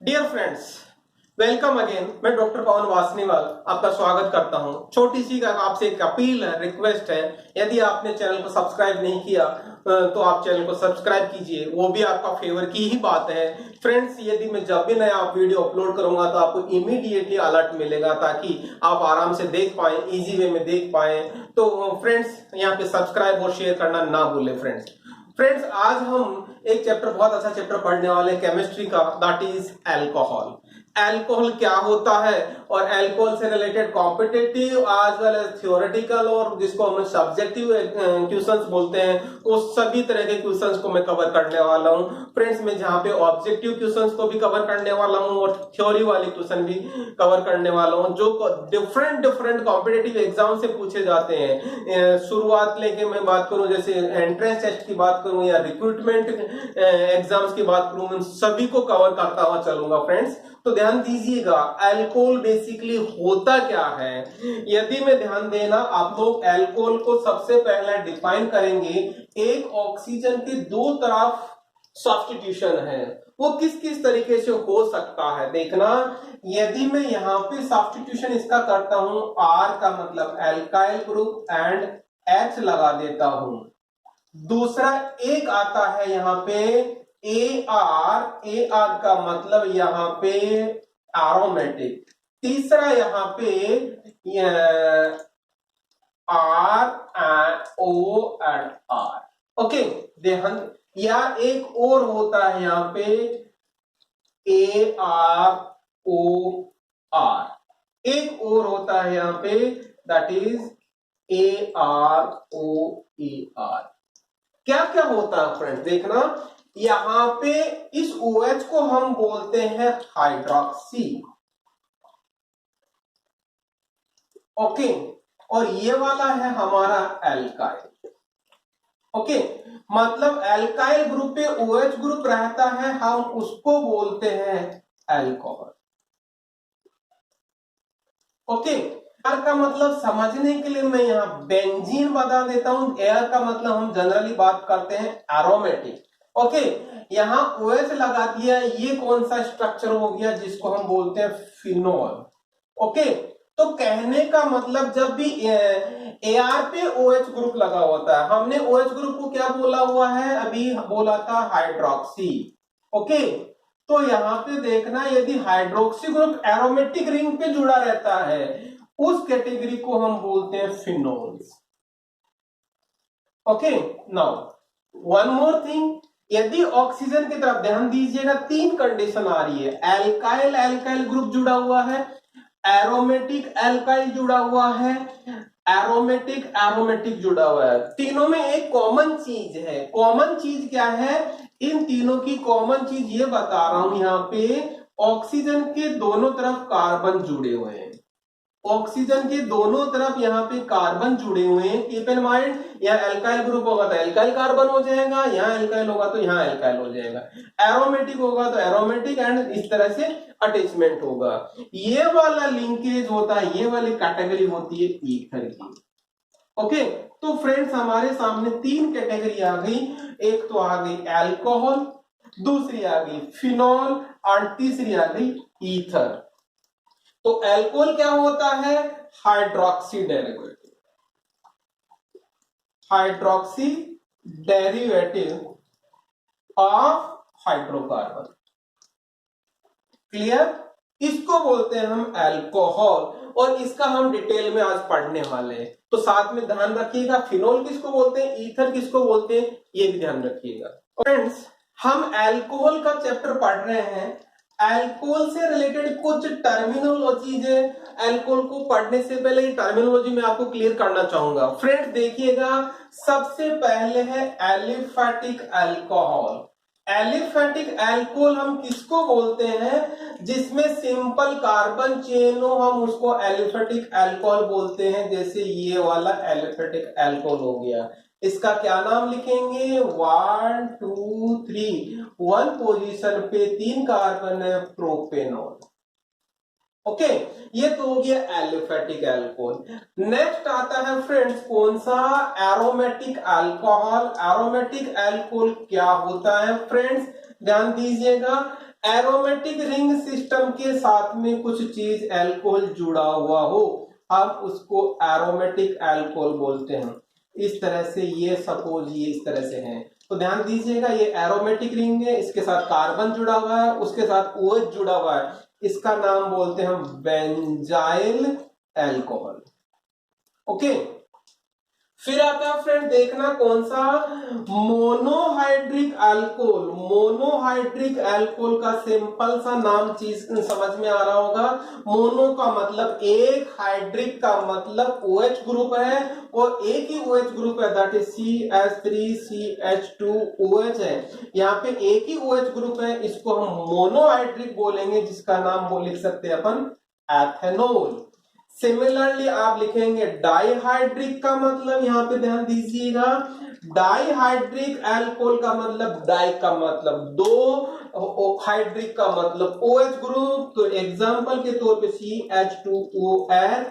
Dear friends, welcome again. मैं doctor Pawan Vasniwal आपका स्वागत करता हूं। छोटी सी आपसे एक अपील है, रिक्वेस्ट है, यदि आपने चैनल को सब्सक्राइब नहीं किया तो आप चैनल को सब्सक्राइब कीजिए, वो भी आपका फेवर की ही बात है। फ्रेंड्स, यदि मैं जब भी नया वीडियो अपलोड करूंगा तो आपको इमीडिएटली अलर्ट मिलेगा ताकि आप आराम से देख पाए, इजी वे में देख पाए। तो फ्रेंड्स, यहाँ पे सब्सक्राइब और शेयर करना ना भूलें। फ्रेंड्स, आज हम एक चैप्टर, बहुत अच्छा चैप्टर पढ़ने वाले केमिस्ट्री का, दैट इज अल्कोहल। अल्कोहल क्या होता है और अल्कोहल से related competitive as well as theoretical और जिसको हम सब्जेक्टिव क्वेश्चंस बोलते हैं, उस सभी तरह के क्वेश्चंस को मैं कवर करने वाला हूं। फ्रेंड्स, मैं जहां पे ऑब्जेक्टिव क्वेश्चंस को भी कवर करने वाला हूं और थ्योरी वाले क्वेश्चन भी कवर करने वाला हूं जो डिफरेंट कॉम्पिटिटिव एग्जाम से पूछे जाते हैं। शुरुआत लेके मैं बात करूं, जैसे एंट्रेंस टेस्ट की बात करूं या रिक्रूटमेंट एग्जाम्स की बात करूं, मैं सभी को कवर करता हुआ चलूंगा। फ्रेंड्स, तो ध्यान दीजिएगा, अल्कोहल बेसिकली होता क्या है। यदि मैं ध्यान देना, आप लोग अल्कोहल को सबसे पहले डिफाइन करेंगे। एक ऑक्सीजन के दो तरफ सब्स्टिट्यूशन है, वो किस किस तरीके से हो सकता है देखना। यदि मैं यहाँ पे सब्स्टिट्यूशन इसका करता हूं, आर का मतलब एल्काइल ग्रुप एंड एच लगा देता हूं। दूसरा एक आता है यहाँ पे ए आर का मतलब यहाँ पे एरोमेटिक। तीसरा यहाँ पे R O and R. Okay, ध्यान, या एक और होता है यहाँ पे ए आर ओ आर। एक और होता है यहाँ पे, that is A R O A R. क्या क्या होता है फ्रेंड्स देखना, यहां पे इस OH को हम बोलते हैं हाइड्रोक्सी। ओके, और ये वाला है हमारा एल्काइल। ओके, मतलब एल्काइल ग्रुप पे OH ग्रुप रहता है, हम उसको बोलते हैं अल्कोहल। ओके, एयर का मतलब समझने के लिए मैं यहाँ बेंजीन बता देता हूं। एयर का मतलब हम जनरली बात करते हैं एरोमेटिक। ओके, यहाँ OH लगा दिया, ये कौन सा स्ट्रक्चर हो गया जिसको हम बोलते हैं फिनोल। ओके, तो कहने का मतलब जब भी AR पे OH ग्रुप लगा होता है, हमने OH ग्रुप को क्या बोला हुआ है, अभी बोला था हाइड्रोक्सी। ओके, तो यहाँ पे देखना, यदि हाइड्रोक्सी ग्रुप एरोमेटिक रिंग पे जुड़ा रहता है, उस कैटेगरी को हम बोलते हैं phenols. Okay, now one more thing, यदि ऑक्सीजन की तरफ ध्यान दीजिएगा, तीन कंडीशन आ रही है। एल्काइल एल्काइल ग्रुप जुड़ा हुआ है, एरोमेटिक एल्काइल जुड़ा हुआ है, एरोमेटिक एरोमेटिक जुड़ा हुआ है। तीनों में एक कॉमन चीज है। कॉमन चीज क्या है? इन तीनों की कॉमन चीज ये बता रहा हूं, यहाँ पे ऑक्सीजन के दोनों तरफ कार्बन जुड़े हुए हैं। ऑक्सीजन के दोनों तरफ यहाँ पे कार्बन जुड़े हुए हैं। कीप इन माइंड, यहाँ एल्काइल ग्रुप होगा तो एल्काइल कार्बन हो जाएगा, यहाँ एल्काइल होगा तो यहाँ एल्काइल हो जाएगा, एरोमेटिक होगा तो एरोमेटिक, एंड इस तरह से अटैचमेंट होगा। ये वाला लिंकेज होता है, ये वाली कैटेगरी होती है ईथर की। ओके, तो फ्रेंड्स, हमारे सामने तीन कैटेगरी आ गई। एक तो आ गई एल्कोहल, दूसरी आ गई फिनॉल और तीसरी आ गई ईथर। तो अल्कोहल क्या होता है? Hydroxy derivative, hydroxy derivative of hydrocarbon. Clear? इसको बोलते हैं हम अल्कोहल, और इसका हम डिटेल में आज पढ़ने वाले हैं। तो साथ में ध्यान रखिएगा, फिनोल किसको बोलते हैं, ईथर किसको बोलते हैं, ये भी ध्यान रखिएगा। फ्रेंड्स, हम अल्कोहल का चैप्टर पढ़ रहे हैं। अल्कोहल से रिलेटेड कुछ टर्मिनोलॉजी है, अल्कोहल को पढ़ने से पहले ये टर्मिनोलॉजी मैं आपको क्लियर करना चाहूंगा। फ्रेंड्स देखिएगा, सबसे पहले है एलिफेटिक अल्कोहल। एलिफेटिक अल्कोहल हम किसको बोलते हैं? जिसमें सिंपल कार्बन चेन हो, हम उसको एलिफेटिक अल्कोहल बोलते हैं। जैसे ये वाला एलिफेटिक अल्कोहल हो गया, इसका क्या नाम लिखेंगे? 1 2 3, वन पोजीशन पे 3 कार्बन है, प्रोपेनॉल। ओके, ये तो हो गया एलिफेटिक अल्कोहल। नेक्स्ट आता है फ्रेंड्स कौन सा? Aromatic alcohol. एरोमेटिक अल्कोहल क्या होता है फ्रेंड्स? ध्यान दीजिएगा, एरोमेटिक रिंग सिस्टम के साथ में कुछ चीज अल्कोहल जुड़ा हुआ हो, हम उसको एरोमेटिक अल्कोहल बोलते हैं। इस तरह से ये सपोज ये इस तरह से है, तो ध्यान दीजिएगा ये एरोमेटिक रिंग है, इसके साथ कार्बन जुड़ा हुआ है, उसके साथ OH जुड़ा हुआ है, इसका नाम बोलते हैं बेंजाइल अल्कोहल। ओके, फिर आता है फ्रेंड देखना कौन सा, मोनोहाइड्रिक अल्कोहल। मोनोहाइड्रिक अल्कोहल का सिंपल सा नाम चीज समझ में आ रहा होगा। मोनो का मतलब एक, हाइड्रिक का मतलब OH ग्रुप है और एक ही OH ग्रुप है, दैट इज CH3CH2OH है। यहाँ पे एक ही OH ग्रुप है, इसको हम मोनोहाइड्रिक बोलेंगे, जिसका नाम लिख सकते हैं अपन एथेनॉल। सिमिलरली आप लिखेंगे डाइहाइड्रिक का मतलब, यहां पे ध्यान दीजिएगा, डाइहाइड्रिक अल्कोहल का मतलब, डाई का मतलब दो, हाइड्रिक का मतलब OH ग्रुप, तो एग्जांपल के तौर पे CH2OH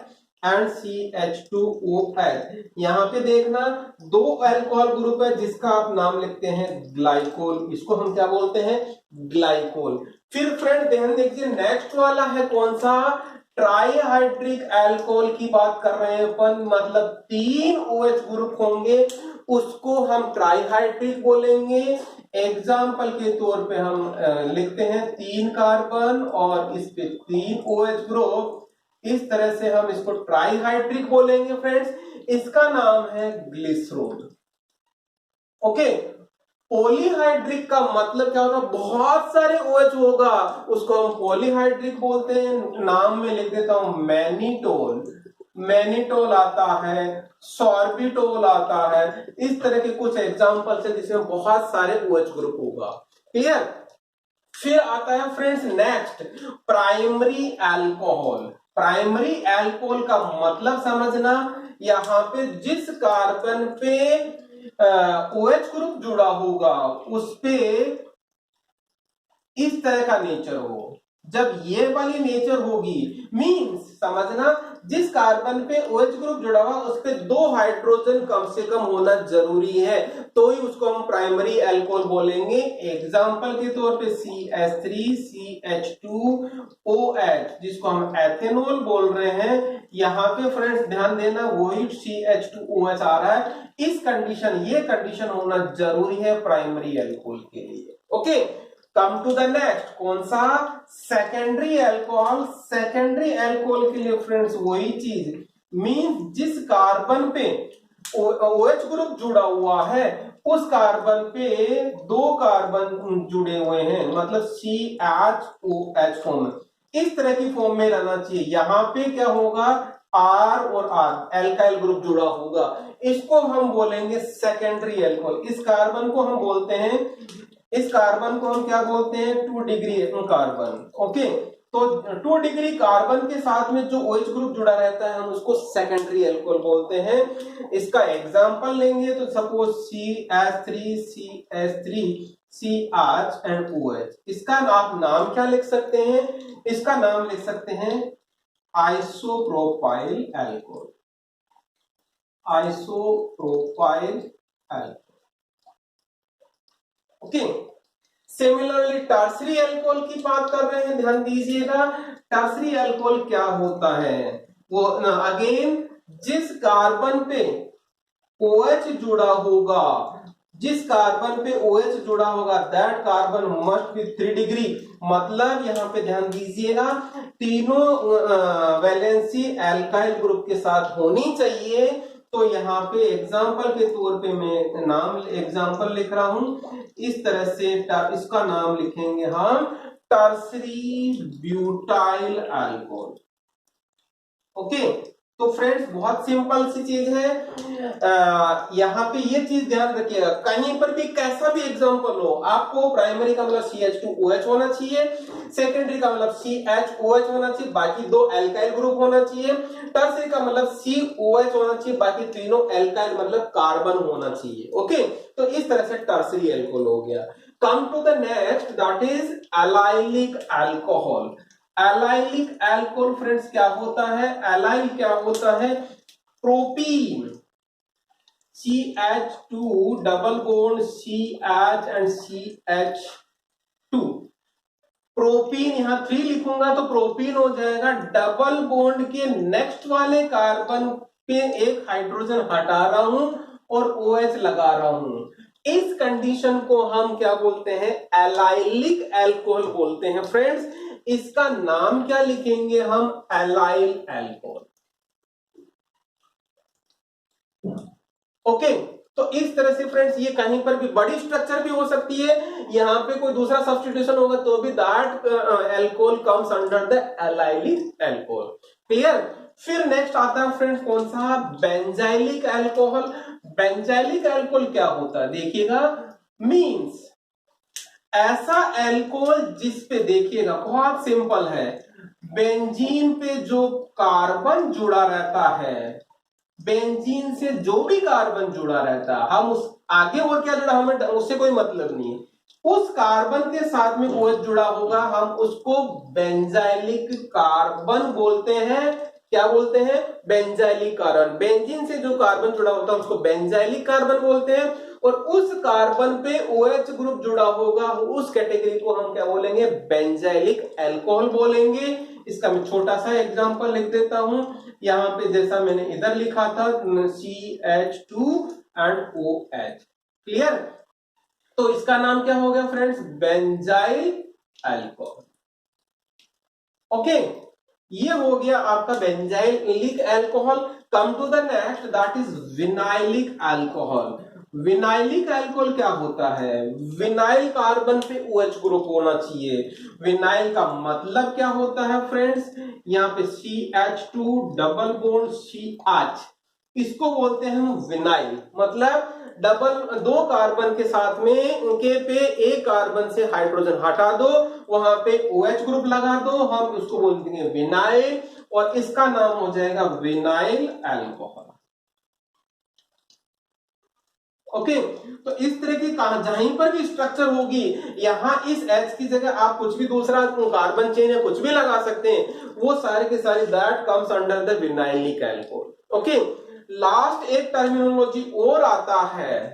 एंड CH2OH। यहां पे देखना दो अल्कोहल ग्रुप है जिसका आप नाम लिखते हैं ग्लाइकोल, इसको हम क्या बोलते हैं, ग्लाइकोल। फिर फ्रेंड ध्यान देखिए नेक्स्ट वाला है कौन सा, ट्राईहाइड्रिक अल्कोहल की बात कर रहे हैं अपन, मतलब 3 OH ग्रुप होंगे, उसको हम ट्राईहाइड्रिक बोलेंगे। एग्जाम्पल के तौर पे हम लिखते हैं 3 कार्बन और इस पे 3 OH ग्रुप, इस तरह से हम इसको ट्राईहाइड्रिक बोलेंगे फ्रेंड्स। इसका नाम है ग्लिसरॉल। ओके, पॉलीहाइड्रिक का मतलब क्या होगा, बहुत सारे OH होगा, उसको हम पॉलीहाइड्रिक बोलते हैं। नाम में लिख देता हूं मैनिटोल, मैनिटोल आता है, सॉर्बिटोल आता है, इस तरह के कुछ एग्जांपल्स है जिसमें बहुत सारे OH ग्रुप होगा। क्लियर। फिर आता है friends next primary alcohol. Primary alcohol का मतलब समझना, यहां पे जिस कार्बन पे OH ग्रुप जुड़ा होगा उस पे इस तरह का नेचर हो। जब ये वाली नेचर होगी मींस समझना, जिस कार्बन पे OH ग्रुप जुड़ा हुआ उस पे 2 हाइड्रोजन कम से कम होना जरूरी है, तो ही उसको हम प्राइमरी अल्कोहल बोलेंगे। एग्जांपल के तौर पे CH3CH2OH, जिसको हम एथेनॉल बोल रहे हैं। यहाँ पे फ्रेंड्स ध्यान देना वही CH2OH आ रहा है, इस कंडीशन, ये कंडीशन होना जरूरी है प्राइमरी अल्कोहल के लिए। Okay, come to the next कौन सा, सेकेंडरी अल्कोहल। सेकेंडरी अल्कोहल के लिए फ्रेंड्स वही चीज, मींस जिस कार्बन पे OH ग्रुप जुड़ा हुआ है उस कार्बन पे 2 कार्बन जुड़े हुए हैं, मतलब CHOH फॉर्म, इस तरह की फॉर्म में रहना चाहिए। यहां पे क्या होगा, R और R एल्काइल ग्रुप जुड़ा होगा, इसको हम बोलेंगे सेकेंडरी अल्कोहल। इस कार्बन को हम बोलते हैं, इस कार्बन को हम क्या बोलते हैं, 2 डिग्री कार्बन। ओके, तो 2 डिग्री कार्बन के साथ में जो OH ग्रुप जुड़ा रहता है हम उसको सेकेंडरी अल्कोहल बोलते हैं। इसका एग्जांपल लेंगे तो सपोज CH3CH3CH एंड OH, इसका आप नाम क्या लिख सकते हैं, इसका नाम लिख सकते हैं isopropyl alcohol, isopropyl alcohol. Okay, similarly tertiary alcohol की बात कर रहे हैं, ध्यान दीजिएगा टर्सरी अल्कोहल क्या होता है, वो अगेन जिस कार्बन पे OH जुड़ा होगा, जिस कार्बन पे OH जुड़ा होगा that carbon must be 3 degree, मतलब यहां पे ध्यान दीजिएगा तीनों वैलेंसी अल्काइल ग्रुप के साथ होनी चाहिए। तो यहाँ पे एग्जाम्पल के तौर पे मैं नाम एग्जाम्पल लिख रहा हूं, इस तरह से इसका नाम लिखेंगे हम टर्सरी ब्यूटाइल अल्कोहल। ओके, तो फ्रेंड्स बहुत सिंपल सी चीज है। यहाँ पे ये चीज ध्यान रखिएगा, कहीं पर भी कैसा भी एग्जांपल हो, आपको प्राइमरी का मतलब CH2OH होना चाहिए, सेकेंडरी का मतलब CHOH होना चाहिए, बाकी 2 एल्काइल ग्रुप होना चाहिए, टर्सरी का मतलब COH होना चाहिए, बाकी तीनों एल्काइल मतलब कार्बन होना चाहिए। ओके, तो इस तरह से टर्सरी अल्कोहल हो गया। Come to the next that is allylic alcohol. Allylic alcohol friends क्या होता है, एलाइल क्या होता है, propene CH2 double bond CH and CH2, propene यहाँ 3 लिखूंगा तो प्रोपीन हो जाएगा, डबल बॉन्ड के नेक्स्ट वाले कार्बन पे एक हाइड्रोजन हटा रहा हूं और OH लगा रहा हूं। इस कंडीशन को हम क्या बोलते हैं, एलाइलिक अल्कोहल बोलते हैं फ्रेंड्स। इसका नाम क्या लिखेंगे हम, एलाइल अल्कोहल। ओके, तो इस तरह से फ्रेंड्स ये कहीं पर भी बड़ी स्ट्रक्चर भी हो सकती है, यहां पे कोई दूसरा सब्स्टिट्यूशन होगा तो भी that alcohol comes under the allylic alcohol. Clear. फिर नेक्स्ट आता है फ्रेंड्स कौन सा, बेंजाइलिक अल्कोहल। बेंजाइलिक अल्कोहल क्या होता है देखिएगा, मींस ऐसा अल्कोहल जिसपे देखिएगा बहुत सिंपल है, बेंजीन पे जो कार्बन जुड़ा रहता है, बेंजीन से जो भी कार्बन जुड़ा रहता है, हम उस आगे और क्या जुड़ा हमें उससे कोई मतलब नहीं है, उस कार्बन के साथ में OH जुड़ा होगा, हम उसको बेंजाइलिक कार्बन बोलते हैं। क्या बोलते हैं, बेंजाइलिक कार्बन। बेंजीन से जो कार्बन जुड़ा होता है उसको बेंजाइलिक कार्बन बोलते हैं, और उस कार्बन पे OH ग्रुप जुड़ा होगा उस कैटेगरी को हम क्या बोलेंगे, बेंजाइलिक अल्कोहल बोलेंगे। इसका मैं छोटा सा एग्जांपल लिख देता हूं, यहां पे जैसा मैंने इधर लिखा था CH2 एंड OH। क्लियर। तो इसका नाम क्या हो गया फ्रेंड्स, बेंजाइल अल्कोहल। ओके, ये हो गया आपका benzylic alcohol. Come to the next, that is vinylic alcohol. Vinylic alcohol क्या होता है, विनाइल कार्बन पे OH ग्रुप होना चाहिए। विनाइल का मतलब क्या होता है फ्रेंड्स, यहाँ पे CH2 डबल बॉन्ड CH, इसको बोलते हैं हम विनाइल। मतलब डबल दो कार्बन के साथ में उनके पे एक कार्बन से हाइड्रोजन हटा दो, वहां पे OH ग्रुप लगा दो, हम उसको बोलते हैं विनाइल, और इसका नाम हो जाएगा विनाइल अल्कोहल। ओके, तो इस तरह की जहां पर भी स्ट्रक्चर होगी, यहां इस H की जगह आप कुछ भी दूसरा कार्बन चेन या कुछ भी लगा सकते हैं, वो सारे के सारे that comes under the vinylic alcohol. Okay, last एक टर्मिनोलॉजी और आता है,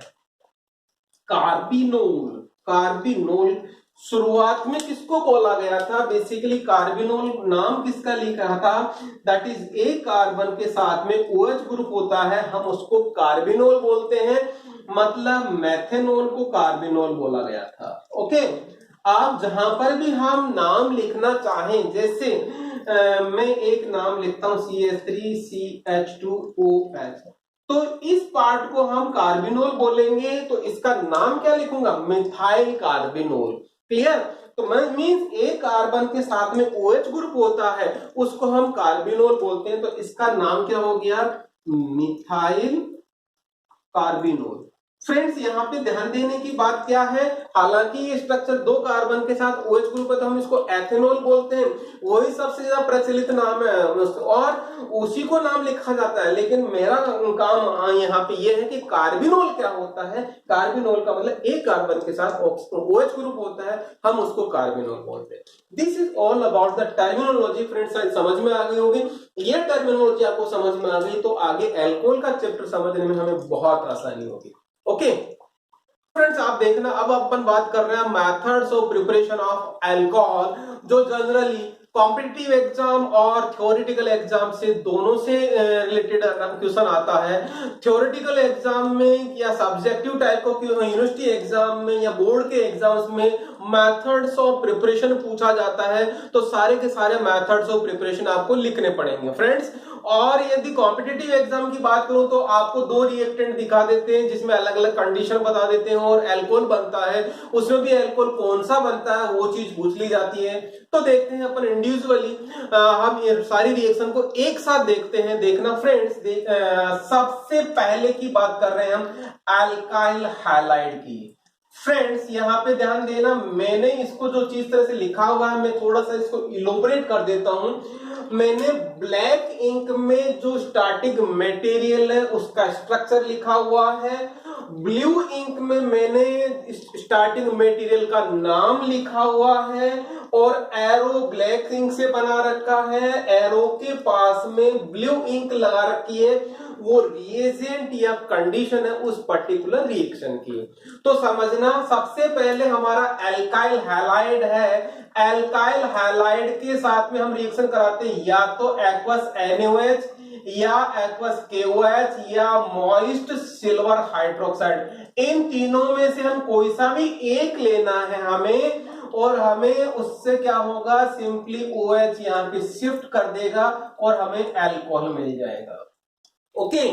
कार्बिनोल। कार्बिनोल शुरुआत में किसको बोला गया था, बेसिकली कार्बिनोल नाम किसका लिखा था, दैट इज ए कार्बन के साथ में OH ग्रुप होता है, हम उसको कार्बिनोल बोलते हैं। मतलब मेथेनॉल को कार्बिनोल बोला गया था। ओके, आप जहां पर भी हम नाम लिखना चाहें, जैसे मैं एक नाम लिखता हूं CH3CH2OH, तो इस पार्ट को हम कार्बिनोल बोलेंगे, तो इसका नाम क्या लिखूंगा, मिथाइल कार्बिनोल। क्लियर। तो मींस ए कार्बन के साथ में OH ग्रुप होता है, उसको हम कार्बिनोल बोलते हैं, तो इसका नाम क्या हो गया, मिथाइल कार्बिनोल। फ्रेंड्स यहाँ पे ध्यान देने की बात क्या है, हालांकि ये स्ट्रक्चर दो कार्बन के साथ OH ग्रुप है तो हम इसको एथेनॉल बोलते हैं, वही सबसे ज्यादा प्रचलित नाम है और उसी को नाम लिखा जाता है। लेकिन मेरा काम यहाँ पे ये है कि कार्बिनोल क्या होता है। कार्बिनोल का मतलब एक कार्बन के साथ OH ग्रुप होता है, हम उसको कार्बिनोल बोलते हैं। This is all about the terminology. Friends समझ में आ गई होगी, ये टर्मिनोलॉजी आपको समझ में आ गई तो आगे अल्कोहल का चैप्टर समझने में हमें बहुत आसानी होगी। ओके फ्रेंड्स, आप देखना अब अपन बात कर रहे हैं methods of preparation of alcohol, जो जनरली कॉम्पिटिटिव एग्जाम और थ्योरेटिकल एग्जाम से दोनों से रिलेटेड क्वेश्चन आता है। थ्योरेटिकल एग्जाम में या सब्जेक्टिव टाइप को यूनिवर्सिटी एग्जाम में या बोर्ड के एग्जाम्स में मेथड्स ऑफ प्रिपरेशन पूछा जाता है, तो सारे के सारे मेथड्स ऑफ प्रिपरेशन आपको लिखने पड़ेंगे फ्रेंड्स। और यदि कॉम्पिटिटिव एग्जाम की बात करूं तो आपको दो रिएक्टेंट दिखा देते हैं जिसमें अलग अलग कंडीशन बता देते हैं और अल्कोहल बनता है, उसमें भी अल्कोहल कौन सा बनता है वो चीज पूछ ली जाती है। तो देखते हैं अपन इंडिविजुअली, हम ये सारी रिएक्शन को एक साथ देखते हैं। देखना फ्रेंड्स, सबसे पहले की बात कर रहे हैं हम अल्काइल हैलाइड की। फ्रेंड्स यहाँ पे ध्यान देना, मैंने इसको जो चीज तरह से लिखा हुआ है मैं थोड़ा सा इसको इलोबरेट कर देता हूं। मैंने ब्लैक इंक में जो स्टार्टिंग मटेरियल है उसका स्ट्रक्चर लिखा हुआ है, ब्लू इंक में मैंने स्टार्टिंग मटेरियल का नाम लिखा हुआ है, और एरो ब्लैक इंक से बना रखा है, एरो के पास में ब्लू इंक लगा रखी है। वो रिएजेंट या कंडीशन है उस पर्टिकुलर रिएक्शन की। तो समझना, सबसे पहले हमारा एल्काइल हैलाइड है, एल्काइल हैलाइड के साथ में हम रिएक्शन कराते हैं या तो एक्वस NaOH या एक्वस KOH या मॉइस्ट सिल्वर हाइड्रोक्साइड। इन तीनों में से हम कोई सा भी एक लेना है हमें, और हमें उससे क्या होगा, सिंपली OH यहां पे शिफ्ट कर देगा और हमें अल्कोहल मिल जाएगा। ओके,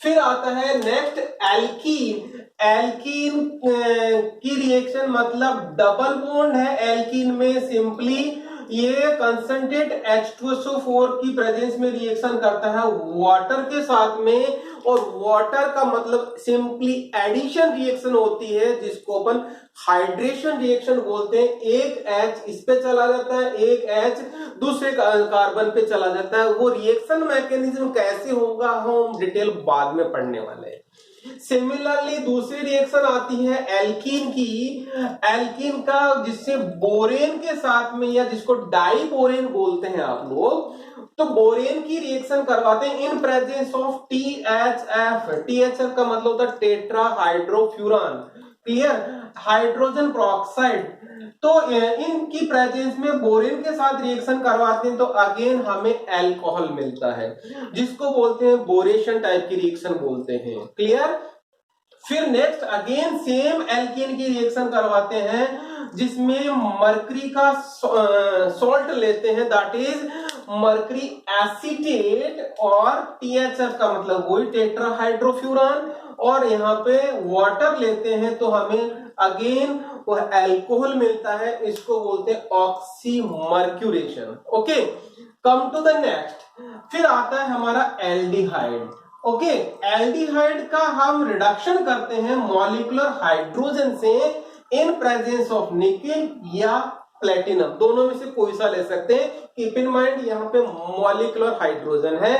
फिर आता है नेक्स्ट एल्कीन। एल्कीन की रिएक्शन मतलब डबल बॉन्ड है एल्कीन में, सिंपली ये कंसंट्रेट H2SO4 की प्रेजेंस में रिएक्शन करता है वाटर के साथ में, और वाटर का मतलब सिंपली एडिशन रिएक्शन होती है जिसको अपन हाइड्रेशन रिएक्शन बोलते हैं। एक H इस पे चला जाता है, एक H दूसरे कार्बन पे चला जाता है। वो रिएक्शन मैकेनिज्म कैसे होगा हम डिटेल बाद में पढ़ने वाले हैं। सिमिलरली दूसरी रिएक्शन आती है एल्कीन की, एल्कीन का जिससे बोरेन के साथ में या जिसको डाई बोरेन बोलते हैं आप लोग, तो बोरेन की रिएक्शन करवाते हैं इन प्रेजेंस ऑफ THF। THF का मतलब होता है टेट्रा हाइड्रोफ्यूरान, क्लियर, हाइड्रोजन पेरोक्साइड। तो इनकी प्रेजेंस में बोरेन के साथ रिएक्शन करवाते हैं तो अगेन हमें अल्कोहल मिलता है जिसको बोलते हैं बोरेशन टाइप की रिएक्शन बोलते हैं, क्लियर। फिर नेक्स्ट अगेन सेम एल्कीन की रिएक्शन करवाते हैं जिसमें मरकरी का सॉल्ट लेते हैं, दैट इज मरकरी एसीटेट, और THF का मतलब वही टेट्राहाइड्रोफ्यूरान, और यहाँ पे वाटर लेते हैं तो हमें अगेन वो अल्कोहल मिलता है, इसको बोलते हैं oxymercuration. Okay, come to the next, फिर आता है हमारा एल्डिहाइड। ओके, एल्डिहाइड का हम रिडक्शन करते हैं मॉलिक्यूलर हाइड्रोजन से इन प्रेजेंस ऑफ निकेल या प्लेटिनम, दोनों में से कोई सा ले सकते हैं। कीप इन माइंड यहाँ पे मॉलिक्यूलर हाइड्रोजन है।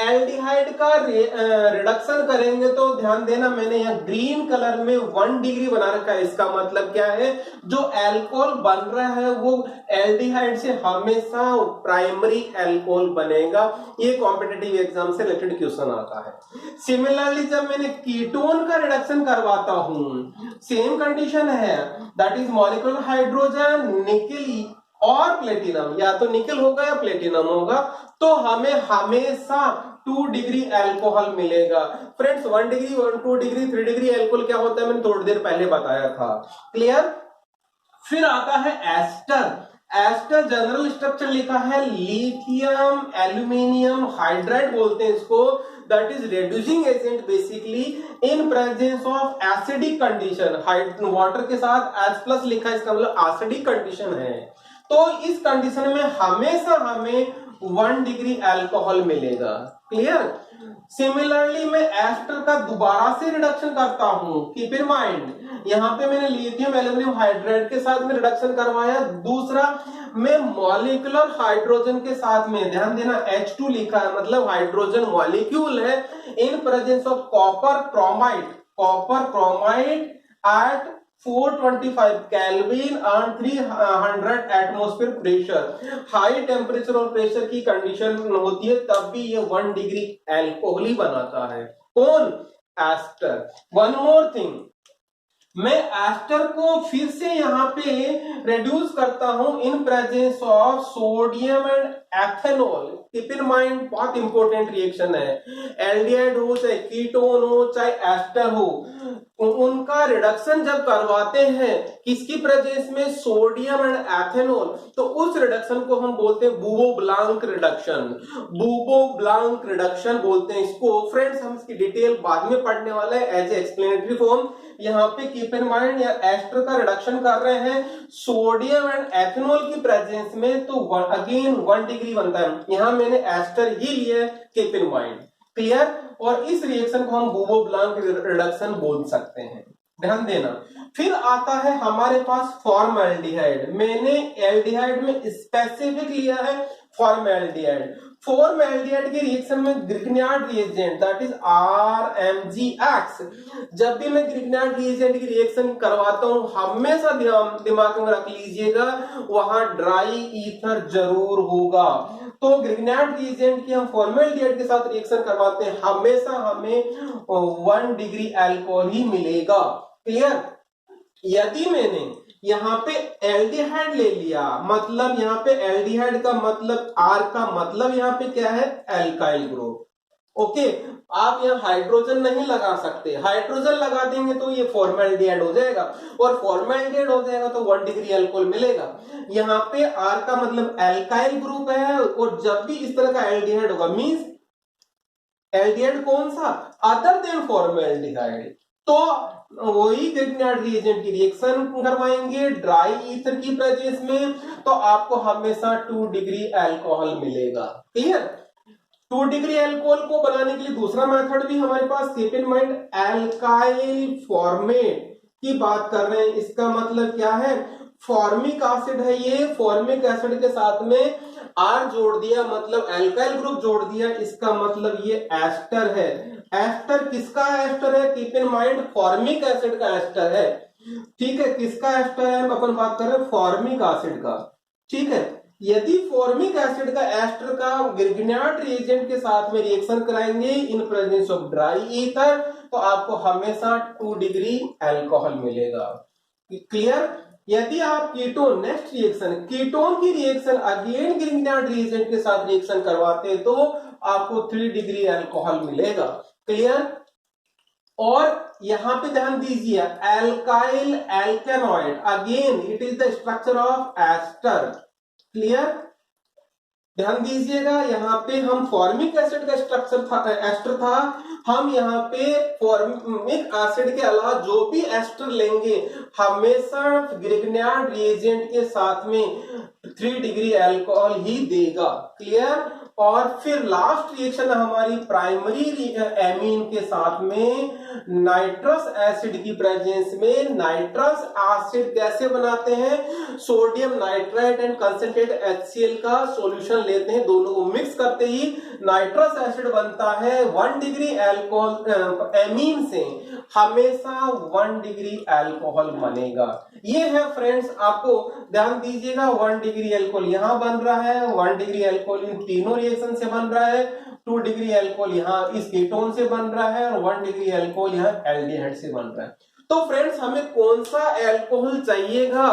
एल्डिहाइड का रिडक्शन करेंगे तो ध्यान देना, मैंने यहाँ ग्रीन कलर में 1 डिग्री बना रखा है। इसका मतलब क्या है, जो अल्कोहल बन रहा है वो एल्डिहाइड से हमेशा प्राइमरी अल्कोहल बनेगा। ये कॉम्पिटिटिव एग्जाम से रिलेटेड क्वेश्चन आता है। सिमिलरली जब मैंने कीटोन का रिडक्शन करवाता हूं, सेम कंडीशन है, that is molecular hydrogen, nickel और प्लेटिनम, या तो निकेल होगा या प्लेटिनम होगा, तो हमें हमेशा 2 डिग्री अल्कोहल मिलेगा। Friends 1 degree 2 degree 3 degree alcohol क्या होता है मैंने थोड़ी देर पहले बताया था, क्लियर। फिर आता है एस्टर। एस्टर जनरल स्ट्रक्चर लिखा है लिथियम एल्यूमिनियम हाइड्राइड बोलते हैं इसको, that is reducing agent basically in presence of acidic condition. Water के साथ H+ लिखा है, इसका मतलब एसिडिक कंडीशन है। तो इस कंडीशन में हमेशा हमें 1 डिग्री अल्कोहल मिलेगा, क्लियर। सिमिलरली मैं एस्टर का दोबारा से रिडक्शन करता हूं, कीप इन माइंड, यहाँ पे मैंने लिथियम एल्यूमिनियम हाइड्राइड के साथ में रिडक्शन करवाया, दूसरा मैं मॉलिक्यूलर हाइड्रोजन के साथ में, ध्यान देना H2 लिखा है मतलब हाइड्रोजन मॉलिक्यूल है, in presence of copper chromide, copper chromide at 425 kelvin and 300 atmosphere pressure, high temperature और प्रेशर की कंडीशन होती है तब भी ये 1 डिग्री अल्कोहल ही बनाता है। कौन? एस्टर। वन मोर थिंग, मैं एस्टर को फिर से यहाँ पे रिड्यूस करता हूं इन presence of sodium and ethanol. Keep in mind, बहुत इंपॉर्टेंट रिएक्शन है। एल्डिहाइड हो चाहे कीटोन हो चाहे एस्टर हो, उनका रिडक्शन जब करवाते हैं किसकी प्रेजेंस में, सोडियम एंड एथेनॉल, तो उस रिडक्शन को हम बोलते हैं बूबो ब्लांक रिडक्शन। बूबो ब्लांक रिडक्शन बोलते हैं इसको। फ्रेंड्स हम इसकी डिटेल बाद में पढ़ने वाले हैं एज एक्सप्लेनेटरी फॉर्म। यहाँ पे कीप इन माइंड या एस्टर का रिडक्शन कर रहे हैं सोडियम एंड एथेनॉल की प्रेजेंस में, तो अगेन 1 डिग्री बनता है। यहाँ मैंने एस्टर ही लिया, कीप इन माइंड, क्लियर। और इस रिएक्शन को हम बूबो ब्लांक रिडक्शन बोल सकते हैं, ध्यान देना। फिर आता है हमारे पास फॉर्मल्डिहाइड। मैंने एल्डिहाइड में स्पेसिफिक लिया है फॉर्मल्डिहाइड। फॉर्मल्डिहाइड के रिएक्शन में Grignard reagent that is RMgX। जब भी मैं ग्रिग्नार्ड रिएजेंट की रिएक्शन करवाता हूं हमेशा दिमाग में रख लीजिएगा वहां ड्राई ईथर जरूर होगा। तो ग्रिग्नार्ड रिएजेंट की हम फॉर्मेल्डिहाइड के साथ रिएक्शन करवाते हैं, हमेशा हमें 1 डिग्री अल्कोहल ही मिलेगा। क्लियर? यदि मैंने यहाँ पे एल्डिहाइड ले लिया, मतलब यहाँ पे एल्डिहाइड का मतलब आर का मतलब यहाँ पे क्या है, एल्काइल ग्रुप। ओके, आप यहाँ हाइड्रोजन नहीं लगा सकते, हाइड्रोजन लगा देंगे तो ये फॉर्मेल्डिहाइड हो जाएगा, और फॉर्मेल्डिहाइड हो जाएगा तो 1 डिग्री अल्कोहल मिलेगा। यहाँ पे आर का मतलब एल्काइल ग्रुप है, और जब भी इस तरह का एल्डिहाइड होगा मींस एल्डिहाइड कौन सा, अदर देन फॉर्मेल्डिहाइड, तो वही ग्रिग्नार्ड रिएजेंट की रिएक्शन करवाएंगे ड्राई ईथर की प्रेजेंस में, तो आपको हमेशा 2 डिग्री अल्कोहल मिलेगा। क्लियर? 2 डिग्री अल्कोहल को बनाने के लिए दूसरा मेथड भी हमारे पास, keep in mind alkyl formate की बात कर रहे हैं। इसका मतलब क्या है, फॉर्मिक एसिड है ये, फॉर्मिक एसिड के साथ में आर जोड़ दिया मतलब एल्काइल ग्रुप जोड़ दिया, इसका मतलब ये एस्टर है। एस्टर किसका एस्टर है, keep in mind formic acid का एस्टर है। ठीक है, किसका एस्टर है, अपन बात कर रहे हैं फॉर्मिक एसिड का। ठीक है, यदि फॉर्मिक एसिड का एस्टर का ग्रिग्नार्ड रिएजेंट के साथ में रिएक्शन कराएंगे इन प्रेजेंस ऑफ ड्राई ईथर, तो आपको हमेशा 2 डिग्री अल्कोहल मिलेगा। क्लियर? यदि आप कीटोन, नेक्स्ट रिएक्शन कीटोन की रिएक्शन अगेन ग्रिग्नार्ड रिएजेंट के साथ रिएक्शन करवाते हैं तो आपको 3 डिग्री अल्कोहल मिलेगा। क्लियर? और यहां पे ध्यान दीजिए, alkyl alkanoid again it is the structure of ester. Clear? ध्यान दीजिएगा, यहाँ पे हम फॉर्मिक एसिड का स्ट्रक्चर था, एस्टर था, हम यहाँ पे फॉर्मिक एसिड के अलावा जो भी एस्टर लेंगे हमेशा ग्रिग्नार्ड रिएजेंट के साथ में 3 डिग्री अल्कोहल ही देगा। क्लियर? और फिर लास्ट रिएक्शन हमारी प्राइमरी एमीन के साथ में नाइट्रस एसिड की प्रेजेंस में। नाइट्रस एसिड कैसे बनाते हैं, sodium nitrite and concentrate HCl का सॉल्यूशन लेते हैं, दोनों को मिक्स करते ही नाइट्रस एसिड बनता है। 1 डिग्री अल्कोहल एमीन से हमेशा 1 डिग्री अल्कोहल बनेगा। ये है फ्रेंड्स, आपको ध्यान दीजिएगा, 1 डिग्री अल्कोहल यहां बन रहा है, 1 डिग्री अल्कोहल इन तीनों रिएक्शन से बन रहा है, 2 डिग्री अल्कोहल यहाँ इस कीटोन से बन रहा है, और 1 डिग्री अल्कोहल यहाँ एल्डिहाइड से बन रहा है। तो फ्रेंड्स, हमें कौन सा अल्कोहल चाहिएगा,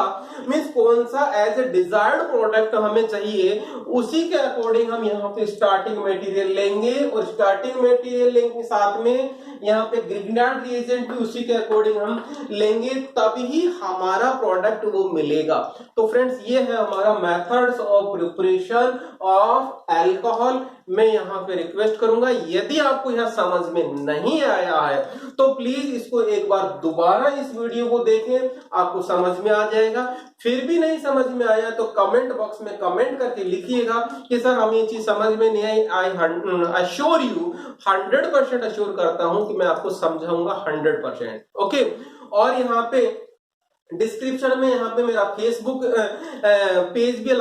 मींस कौन सा एज ए डिजायर्ड प्रोडक्ट हमें चाहिए, उसी के अकॉर्डिंग हम यहाँ पे स्टार्टिंग मटेरियल लेंगे, और स्टार्टिंग मटेरियल लेंगे साथ में यहाँ पे ग्रिग्नार्ड रिएजेंट भी उसी के अकॉर्डिंग हम लेंगे, तभी हमारा प्रोडक्ट वो मिलेगा। तो फ्रेंड्स, ये है हमारा methods of preparation of alcohol. मैं यहाँ पे रिक्वेस्ट करूंगा, यदि आपको यह समझ में नहीं आया है तो प्लीज इसको एक बार दोबारा इस वीडियो को देखें, आपको समझ में आ जाएगा। फिर भी नहीं समझ में आया तो कमेंट बॉक्स में कमेंट करके लिखिएगा कि सर हमें ये चीज समझ में नहीं आई। आई अश्योर यू, 100% अश्योर करता हूं कि मैं आपको समझाऊंगा 100%। ओके, और यहाँ पे डिस्क्रिप्शन में यहाँ पे मेरा फेसबुक पेज भी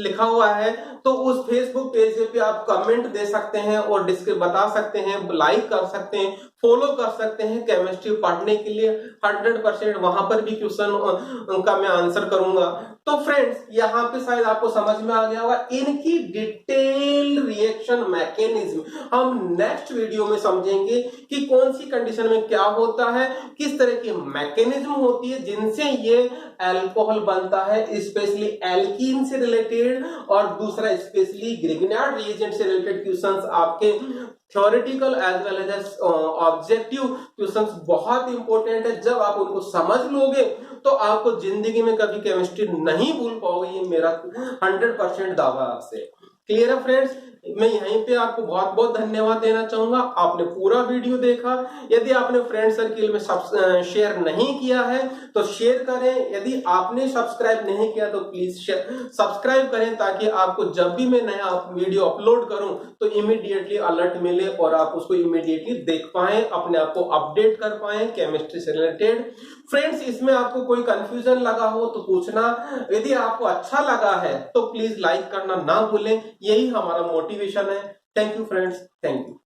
लिखा हुआ है, तो उस फेसबुक पेज पे आप कमेंट दे सकते हैं और बता सकते हैं, लाइक कर सकते हैं, फॉलो कर सकते हैं केमिस्ट्री पढ़ने के लिए। 100% वहां पर भी क्वेश्चन का मैं आंसर करूंगा। तो फ्रेंड्स, यहाँ पे शायद आपको समझ में आ गया होगा, इनकी डिटेल रिएक्शन मैकेनिज्म हम नेक्स्ट वीडियो में समझेंगे कि कौन सी कंडीशन में क्या होता है, किस तरह की मैकेनिज्म होती है जिनसे ये अल्कोहल बनता है, स्पेशली एल्कीन से रिलेटेड, और दूसरा स्पेशली ग्रिग्नार्ड रिएजेंट से रिलेटेड क्वेश्चंस आपके theoretical as well as objective questions बहुत इंपॉर्टेंट है। जब आप उनको समझ लोगे तो आपको जिंदगी में कभी केमिस्ट्री नहीं भूल पाओगे, ये मेरा 100% दावा आपसे। क्लियर है फ्रेंड्स? मैं यहीं पे आपको बहुत बहुत धन्यवाद देना चाहूंगा, आपने पूरा वीडियो देखा। यदि आपने फ्रेंड सर्किल में शेयर नहीं किया है तो शेयर करें, यदि आपने सब्सक्राइब नहीं किया तो प्लीज सब्सक्राइब करें, ताकि आपको जब भी मैं नया वीडियो अपलोड करूं तो इमीडिएटली अलर्ट मिले और आप उसको इमीडिएटली देख पाए, अपने आप को अपडेट कर पाए केमिस्ट्री से रिलेटेड। फ्रेंड्स, इसमें आपको कोई कंफ्यूजन लगा हो तो पूछना, यदि आपको अच्छा लगा है तो प्लीज लाइक करना ना भूलें, यही हमारा मोटिवेशन है। Thank you friends, thank you.